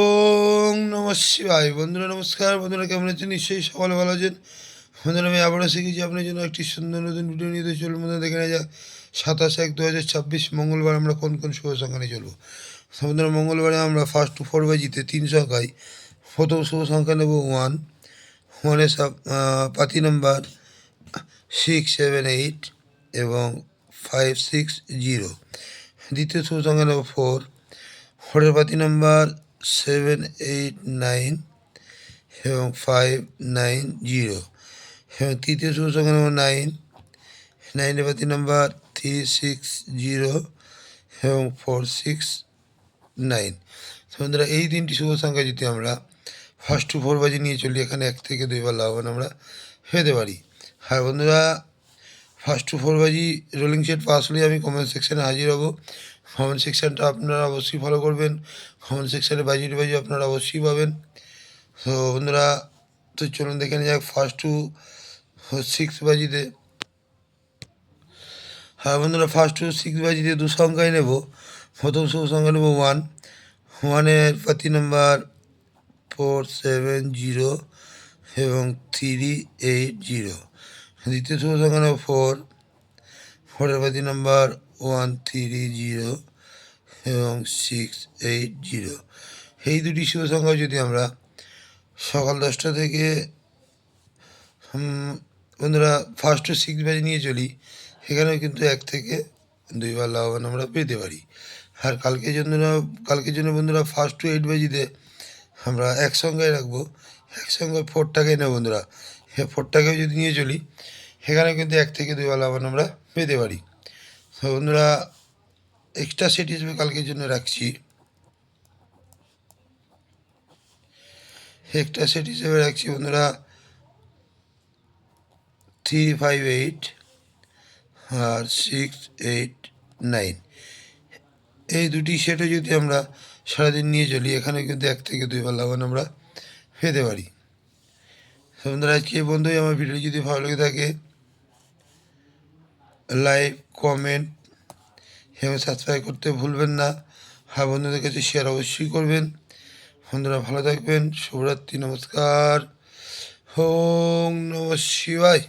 ওং নমঃ শিবায়। বন্ধুরা নমস্কার। বন্ধুরা কেমন আছেন? নিশ্চয়ই সকলে ভালো আছেন। বন্ধুরা আমি আবারও শিখেছি আপনার জন্য একটি সুন্দর নতুন ভিডিও নিয়ে তো চলুন বন্ধুরা দেখে নেওয়া যাক 27/1/2026 মঙ্গলবার আমরা কোন কোন শুভ সংখ্যা নিয়ে চলবো। বন্ধুরা মঙ্গলবারে আমরা ফার্স্ট টু ফোর বাজিতে 3 সংখ্যায় প্রথম শুভ সংখ্যা নেব 1। 1-এর পাতি নাম্বার 6, 7, 8 এবং 5, 6, 0। দ্বিতীয় শুভ সংখ্যা নেব 4। 4-এর পাতি নাম্বার 7, 8, 9 এবং 5, 9, 0 এবং তৃতীয় শুভ সংখ্যা নেব 9। 9-এর পাতি নাম্বার 3, 6, 0 এবং 4, 6, 9। বন্ধুরা এই তিনটি শুভ সংখ্যা যদি আমরা ফার্স্ট টু ফোর বাজি নিয়ে চলি, এখানে 1 থেকে 2 বার লাভবান আমরা পেতে পারি। হ্যাঁ বন্ধুরা, ফার্স্ট টু ফোর বাজি রোলিং সেট পাস হলে আমি কমেন্ট সেকশানে হাজির হব। কমেন্ট সেকশানটা আপনারা অবশ্যই ফলো করবেন। কমেন্ট সেকশানে বাজি আপনারা অবশ্যই পাবেন। তো বন্ধুরা, তো চলুন দেখে নেওয়া যাক ফার্স্ট টু 6 বাজিতে। হ্যাঁ বন্ধুরা, ফার্স্ট টু 6 বাজিতে 2 সংখ্যায় নেব। প্রথম শুভ সংখ্যা নেব 1। 1-এর পাতি নাম্বার 4, 7, 0 এবং 3, 8, 0। দ্বিতীয় শুভ সংখ্যা নেব 4। 4-এর পাতি নাম্বার 1, 3, 0 এবং 6, 8, 0। এই দুটি শুভ সংখ্যা যদি আমরা সকাল 10টা থেকে বন্ধুরা ফার্স্ট টু 6 বাজি নিয়ে চলি, সেখানেও কিন্তু 1 থেকে 2 বার লাভবান আমরা পেতে পারি। আর কালকের জন্য বন্ধুরা ফার্স্ট টু 8 বাজিতে আমরা এক সংখ্যায় রাখবো। এক সংখ্যায় 4টাকে নেব বন্ধুরা। 4টাকেও যদি নিয়ে চলি, সেখানে কিন্তু 1 থেকে 2 বার লাভবান আমরা পেতে পারি। তো বন্ধুরা এক্সট্রা সেট হিসেবে কালকের জন্য রাখছি। এক্সট্রা সেট হিসেবে রাখছি বন্ধুরা 3, 5, 8 আর 6, 8, 9। এই দুটি সেটও যদি আমরা সারাদিন নিয়ে চলি, এখানে কিন্তু 1 থেকে 2 বার লাভবান আমরা পেতে পারি। বন্ধুরা আজকে এই বন্ধুই, আমার ভিডিও যদি ভালো লেগে থাকে লাইক, কমেন্ট এবং সাবস্ক্রাইব করতে ভুলবেন না। হ্যাঁ বন্ধুদের কাছে শেয়ার অবশ্যই করবেন। বন্ধুরা ভালো থাকবেন। শুভরাত্রি, নমস্কার। ওং নমঃ শিবায়।